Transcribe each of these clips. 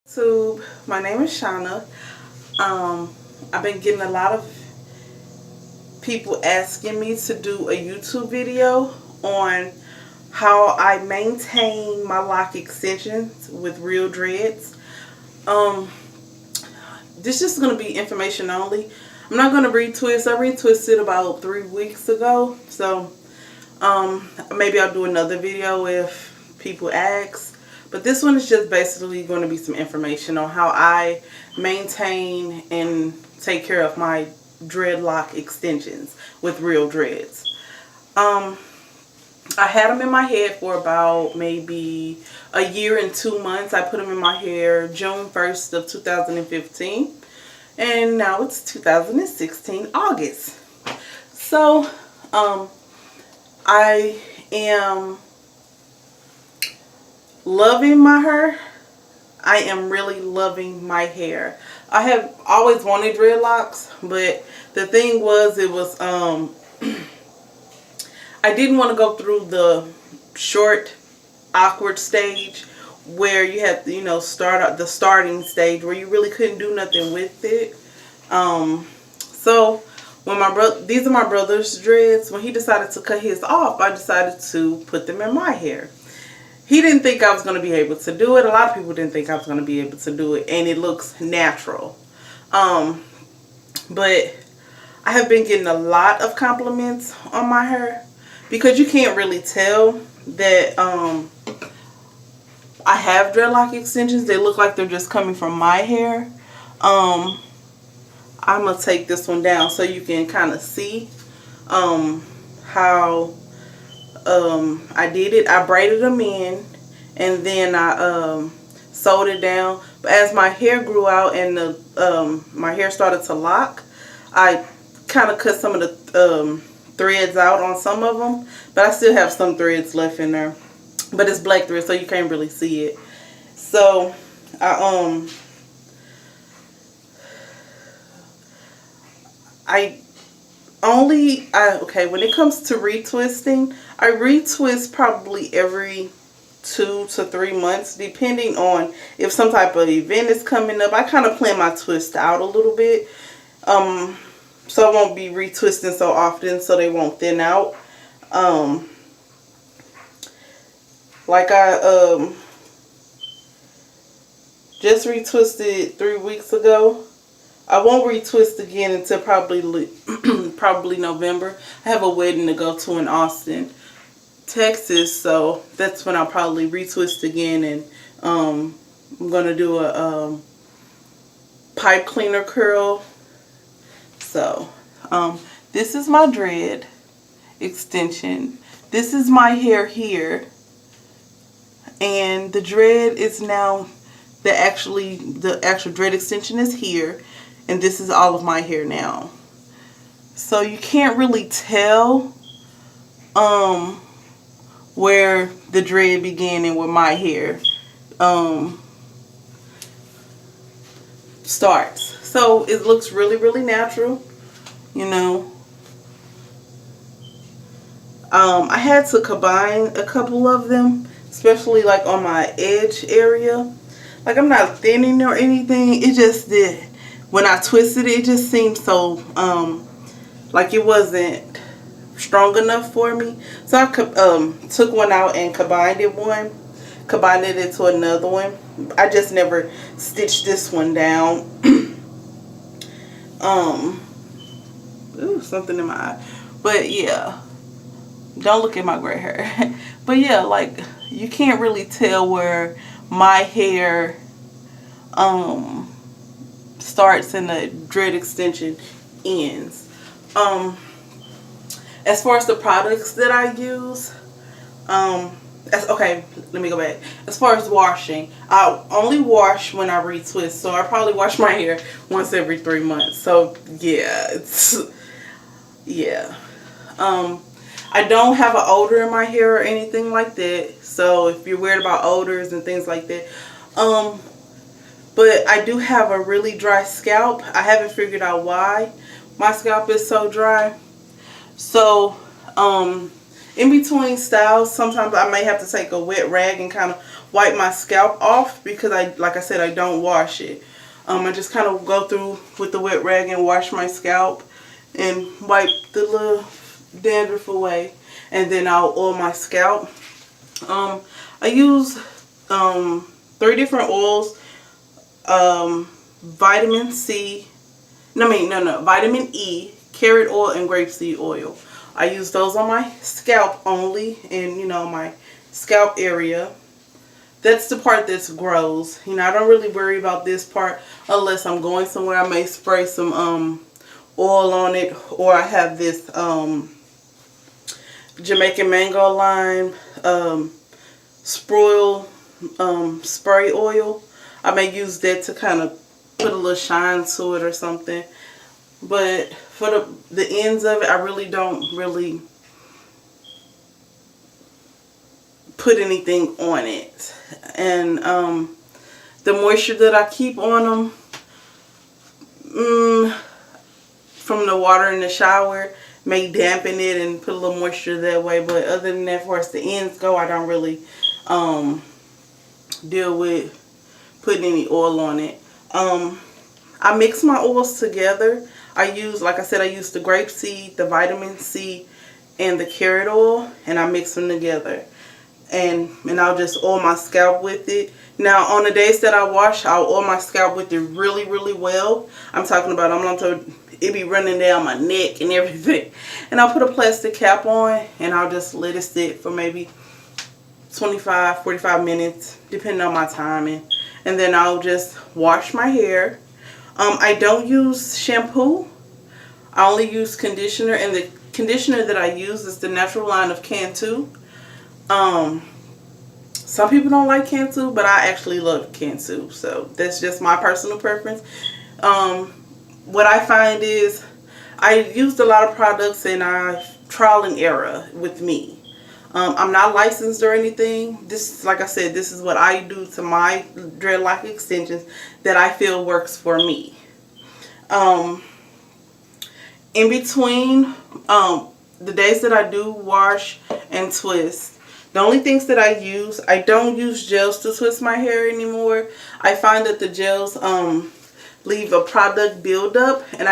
YouTube, my name is Shauna. I've been getting a lot of people asking me to do a YouTube video on how I maintain my lock extensions with real dreads. This is going to be information only. I'm not going to retwist. I retwisted about 3 weeks ago, so maybe I'll do another video if people ask. But this one is just basically going to be some information on how I maintain and take care of my dreadlock extensions with real dreads. I had them in my head for about maybe a year and 2 months. I put them in my hair June 1st of 2015. And now it's 2016 August. So I am loving my hair. I am really loving my hair. I have always wanted dreadlocks, but the thing was, I didn't want to go through the short, awkward stage where you have to, start the starting stage where you really couldn't do nothing with it. So when these are my brother's dreads, when he decided to cut his off, I decided to put them in my hair. He didn't think I was going to be able to do it. A lot of people didn't think I was going to be able to do it. And it looks natural. But I have been getting a lot of compliments on my hair. Because you can't really tell that I have dreadlock extensions. They look like they're just coming from my hair. I'm going to take this one down so you can kind of see how I did it. I braided them in and then I sewed it down. But as my hair grew out and my hair started to lock, I kind of cut some of the threads out on some of them. But I still have some threads left in there. But it's black thread, so you can't really see it. So okay, when it comes to retwisting, I retwist probably every 2 to 3 months, depending on if some type of event is coming up. I kind of plan my twist out a little bit, so I won't be retwisting so often, so they won't thin out. Like I just retwisted 3 weeks ago. I won't retwist again until probably November. I have a wedding to go to in Austin, Texas, so that's when I'll probably retwist again, and I'm gonna do a pipe cleaner curl. So this is my dread extension. This is my hair here, and the dread is now the actual dread extension is here. And this is all of my hair now. So you can't really tell where the dread began and where my hair starts. So it looks really, really natural, I had to combine a couple of them, especially like on my edge area. Like, I'm not thinning or anything. It just did. When I twisted it, it just seemed so, like it wasn't strong enough for me. So I took one out and combined it into another one. I just never stitched this one down. Ooh, something in my eye. But yeah, don't look at my gray hair. But yeah, like, you can't really tell where my hair, starts and the dread extension ends. As far as the products that I use, okay, let me go back. As far as washing, I only wash when I retwist, so I probably wash my hair once every 3 months. So yeah, I don't have an odor in my hair or anything like that. So if you're worried about odors and things like that, but I do have a really dry scalp. I haven't figured out why my scalp is so dry. So in between styles, sometimes I may have to take a wet rag and kind of wipe my scalp off because like I said, I don't wash it. I just kind of go through with the wet rag and wash my scalp and wipe the little dandruff away, and then I'll oil my scalp. I use 3 different oils. Vitamin C, vitamin E, carrot oil, and grapeseed oil. I use those on my scalp only, and my scalp area. That's the part that grows. I don't really worry about this part unless I'm going somewhere. I may spray some oil on it, or I have this Jamaican mango lime spray oil. I may use that to kind of put a little shine to it or something. But for the ends of it, I really don't put anything on it. And the moisture that I keep on them from the water in the shower may dampen it and put a little moisture that way. But other than that, as far as the ends go, I don't really deal with putting any oil on it. I mix my oils together. Like I said, I use the grapeseed, the vitamin C, and the carrot oil, and I mix them together. And I'll just oil my scalp with it. Now, on the days that I wash, I'll oil my scalp with it really, really well. I'm talking about, it be running down my neck and everything. And I'll put a plastic cap on, and I'll just let it sit for maybe 25, 45 minutes, depending on my timing. And then I'll just wash my hair. I don't use shampoo. I only use conditioner, and the conditioner that I use is the natural line of Cantu. Some people don't like Cantu, but I actually love Cantu, so that's just my personal preference. What I find is I used a lot of products, and I trial and error with me. I'm not licensed or anything. Like I said, this is what I do to my dreadlock extensions that I feel works for me. In between the days that I do wash and twist, the only things that I don't use gels to twist my hair anymore. I find that the gels leave a product buildup, and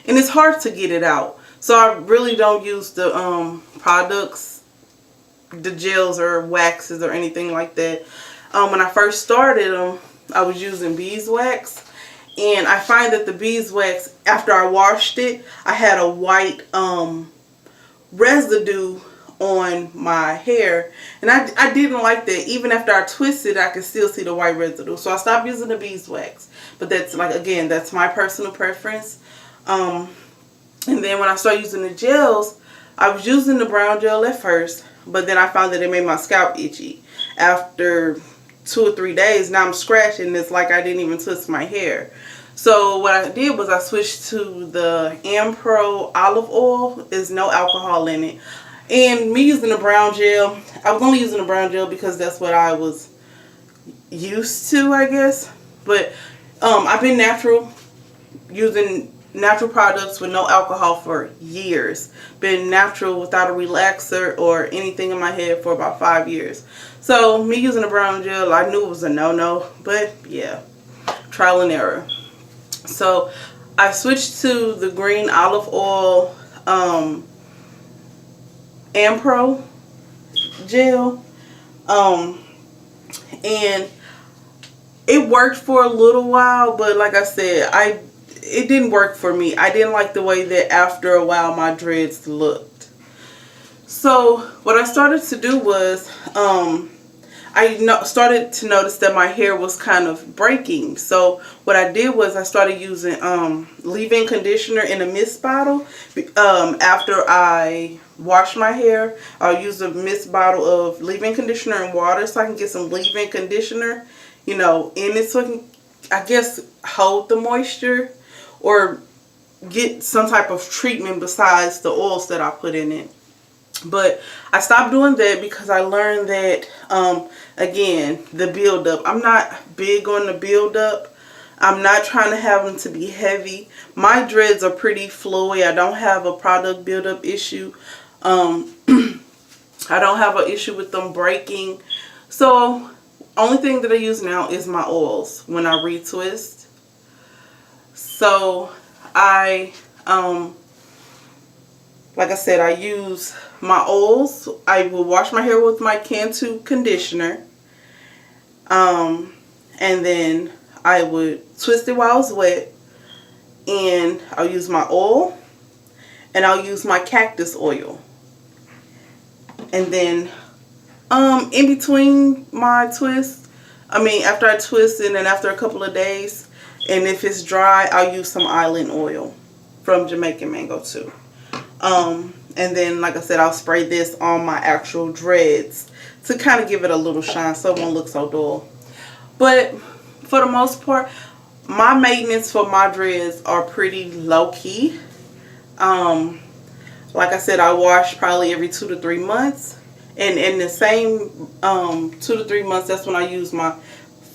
it's hard to get it out. So I really don't use the products, the gels or waxes or anything like that. When I first started them, I was using beeswax, and I find that the beeswax, after I washed it, I had a white residue on my hair, and I didn't like that. Even after I twisted, I could still see the white residue, so I stopped using the beeswax. But that's, like, again, that's my personal preference. And then when I started using the gels, I was using the brown gel at first, but then I found that it made my scalp itchy. After 2 or 3 days, now I'm scratching. It's like I didn't even twist my hair. So what I did was I switched to the Pro olive oil. There's no alcohol in it. And me using the brown gel, I was only using the brown gel because that's what I was used to, I guess. But I've been using natural products with no alcohol for years. Been natural without a relaxer or anything in my head for about 5 years. So me using the brown gel, I knew it was a no-no, but yeah, trial and error. So I switched to the green olive oil Pro gel, and it worked for a little while, but like I said, it didn't work for me. I didn't like the way that after a while my dreads looked. So what I started to do was started to notice that my hair was kind of breaking. So what I did was I started using leave-in conditioner in a mist bottle. After I wash my hair, I'll use a mist bottle of leave-in conditioner and water so I can get some leave-in conditioner, in it, so I can, I guess, hold the moisture or get some type of treatment besides the oils that I put in it. But I stopped doing that because I learned that, again, the buildup. I'm not big on the buildup. I'm not trying to have them to be heavy. My dreads are pretty flowy. I don't have a product buildup issue. I don't have an issue with them breaking. So only thing that I use now is my oils when I retwist. So I, like I said, I use my oils. I will wash my hair with my Cantu conditioner. And then I would twist it while it's wet. And I'll use my oil. And I'll use my cactus oil. And then in between my twists, after I twist it and after a couple of days, and if it's dry, I'll use some island oil from Jamaican Mango too. And then, like I said, I'll spray this on my actual dreads to kind of give it a little shine so it won't look so dull. But for the most part, my maintenance for my dreads are pretty low key. Like I said, I wash probably every 2 to 3 months. And in the same 2 to 3 months, that's when I use my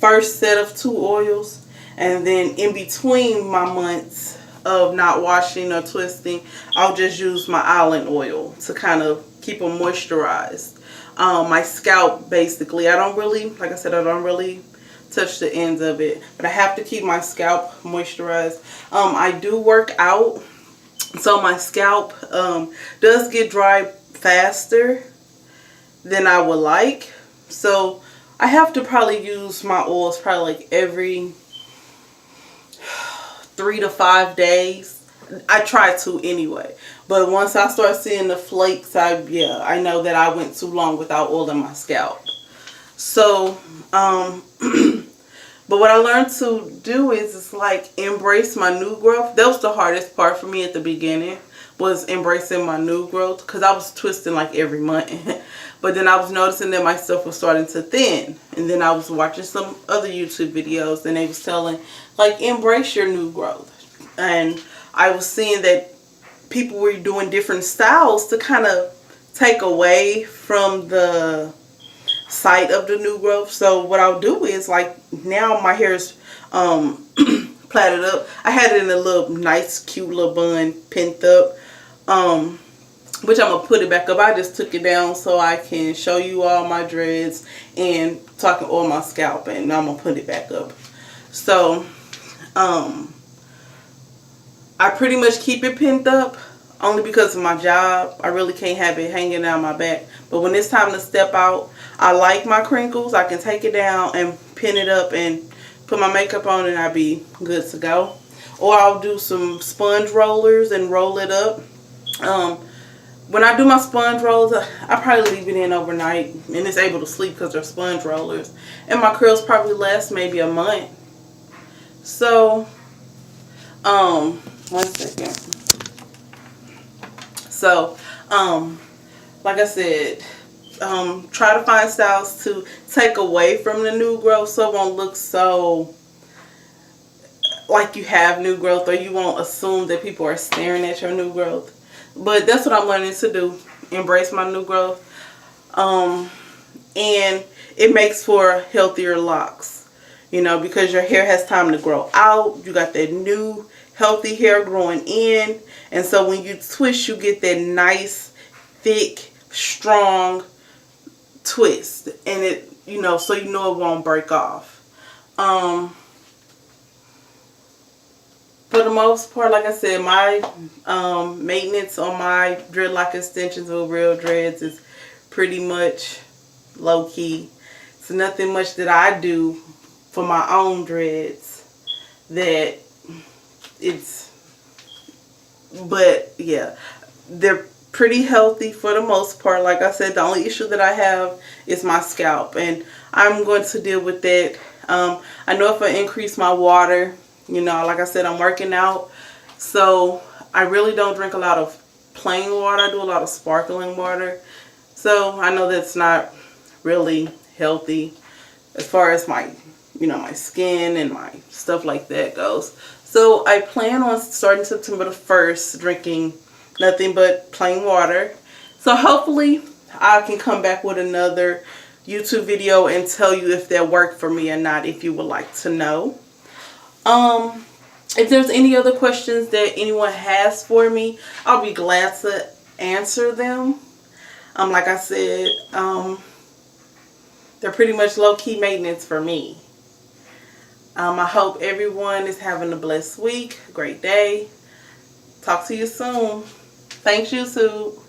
first set of 2 oils. And then in between my months of not washing or twisting, I'll just use my island oil to kind of keep them moisturized. My scalp, basically, I don't really touch the ends of it, but I have to keep my scalp moisturized. I do work out, so my scalp does get dry faster than I would like. So I have to probably use my oils probably like every 3 to 5 days. I try to anyway. But once I start seeing the flakes, I know that I went too long without oiling my scalp. So, but what I learned to do is like embrace my new growth. That was the hardest part for me at the beginning, was embracing my new growth, because I was twisting like every month. But then I was noticing that my stuff was starting to thin. And then I was watching some other YouTube videos and they was telling, like, embrace your new growth. And I was seeing that people were doing different styles to kind of take away from the sight of the new growth. So what I'll do is, like, now my hair is plaited up. I had it in a little nice cute little bun, pinned up, which I'm gonna put it back up. I just took it down so I can show you all my dreads and so I can oil my scalp, and I'm gonna put it back up. So I pretty much keep it pinned up only because of my job. I really can't have it hanging down my back. But when it's time to step out, I like my crinkles. I can take it down and pin it up and put my makeup on, and I'll be good to go. Or I'll do some sponge rollers and roll it up. When I do my sponge rollers, I probably leave it in overnight, and it's able to sleep because they're sponge rollers. And my curls probably last maybe a month. So, 1 second. So, like I said, try to find styles to take away from the new growth so it won't look so like you have new growth, or you won't assume that people are staring at your new growth. But that's what I'm learning to do. Embrace my new growth. And it makes for healthier locks. You know, because your hair has time to grow out. You got that new healthy hair growing in. And so when you twist, you get that nice, thick, strong twist. And it, you know, so you know it won't break off. For the most part, like I said, my maintenance on my dreadlock extensions with Real Dreads is pretty much low-key. It's nothing much that I do for my own dreads that it's, but yeah, they're pretty healthy for the most part. Like I said, the only issue that I have is my scalp, and I'm going to deal with that. I know if I increase my water, you know, like I said, I'm working out, so I really don't drink a lot of plain water. I do a lot of sparkling water. So I know that's not really healthy as far as my, you know, my skin and my stuff like that goes. So I plan on starting September the 1st drinking nothing but plain water. So hopefully I can come back with another YouTube video and tell you if that worked for me or not, if you would like to know. If there's any other questions that anyone has for me, I'll be glad to answer them. Like I said, They're pretty much low-key maintenance for me. I hope everyone is having a blessed week, great day. Talk to you soon. Thanks, YouTube.